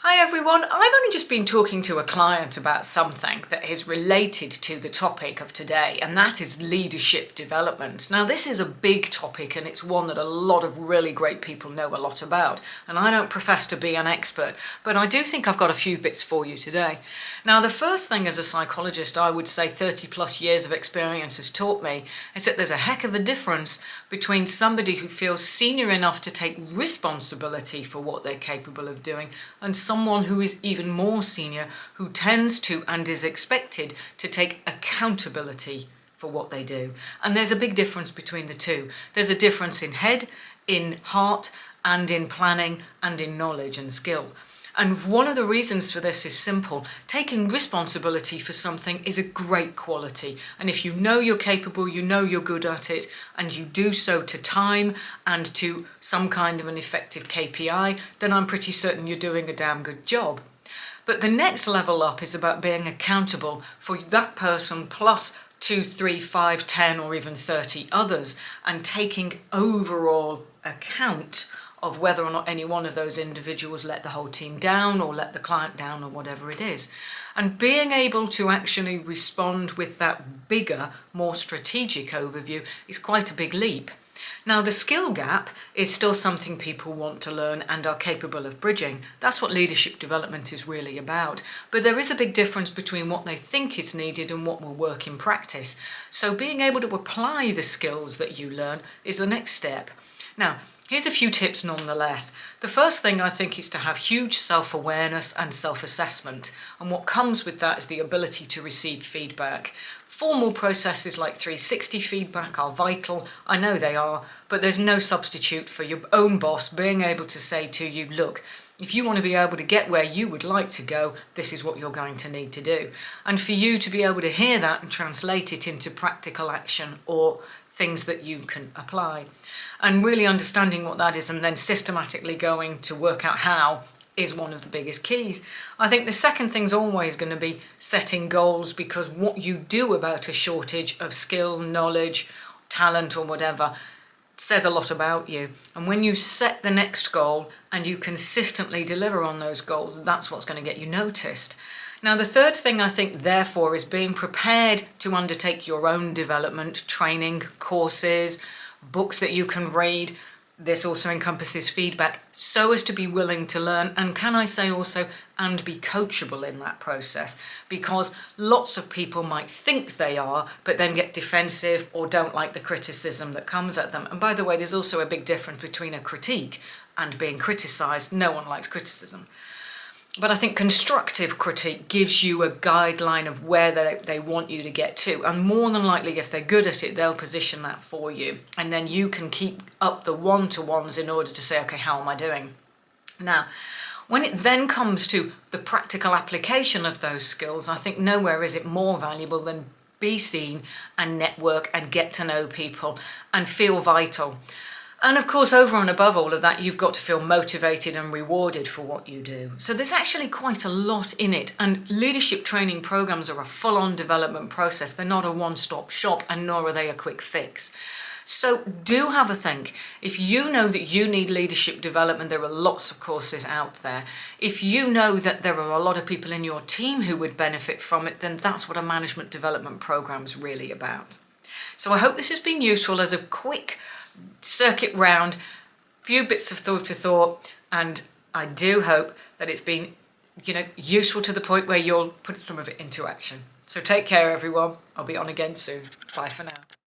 Hi everyone, I've only just been talking to a client about something that is related to the topic of today, and that is leadership development. Now this is a big topic and it's one that a lot of really great people know a lot about, and I don't profess to be an expert, but I do think I've got a few bits for you today. Now the first thing as a psychologist I would say 30 plus years of experience has taught me is that there's a heck of a difference between somebody who feels senior enough to take responsibility for what they're capable of doing and someone who is even more senior, who tends to and is expected to take accountability for what they do. And there's a big difference between the two. There's a difference in head, in heart, and in planning, and in knowledge and skill. And one of the reasons for this is simple. Taking responsibility for something is a great quality. And if you know you're capable, you know you're good at it, and you do so to time and to some kind of an effective KPI, then I'm pretty certain you're doing a damn good job. But the next level up is about being accountable for that person plus 2, 3, 5, 10 or even 30 others, and taking overall account of whether or not any one of those individuals let the whole team down or let the client down or whatever it is. And being able to actually respond with that bigger, more strategic overview is quite a big leap. Now the skill gap is still something people want to learn and are capable of bridging. That's what leadership development is really about. But there is a big difference between what they think is needed and what will work in practice. So being able to apply the skills that you learn is the next step. Now, here's a few tips nonetheless. The first thing I think is to have huge self-awareness and self-assessment. And what comes with that is the ability to receive feedback. Formal processes like 360 feedback are vital. I know they are, but there's no substitute for your own boss being able to say to you, look, if you want to be able to get where you would like to go, this is what you're going to need to do. And for you to be able to hear that and translate it into practical action or things that you can apply. And really understanding what that is and then systematically going to work out how is one of the biggest keys. I think the second thing's always going to be setting goals, because what you do about a shortage of skill, knowledge, talent or whatever says a lot about you. And when you set the next goal and you consistently deliver on those goals, that's what's going to get you noticed. Now the third thing I think therefore is being prepared to undertake your own development, training, courses, books that you can read. This also encompasses feedback, so as to be willing to learn, and can I say also, and be coachable in that process, because lots of people might think they are, but then get defensive or don't like the criticism that comes at them. And by the way, there's also a big difference between a critique and being criticised. No one likes criticism. But I think constructive critique gives you a guideline of where they want you to get to. And more than likely, if they're good at it, they'll position that for you. And then you can keep up the one-to-ones in order to say, okay, how am I doing? Now, when it then comes to the practical application of those skills, I think nowhere is it more valuable than be seen and network and get to know people and feel vital. And of course, over and above all of that, you've got to feel motivated and rewarded for what you do. So there's actually quite a lot in it. And leadership training programs are a full-on development process. They're not a one-stop shop, and nor are they a quick fix. So do have a think. If you know that you need leadership development, there are lots of courses out there. If you know that there are a lot of people in your team who would benefit from it, then that's what a management development program is really about. So I hope this has been useful as a quick circuit round, few bits of food for thought, and I do hope that it's been, useful to the point where you'll put some of it into action. So take care, everyone. I'll be on again soon. Bye for now.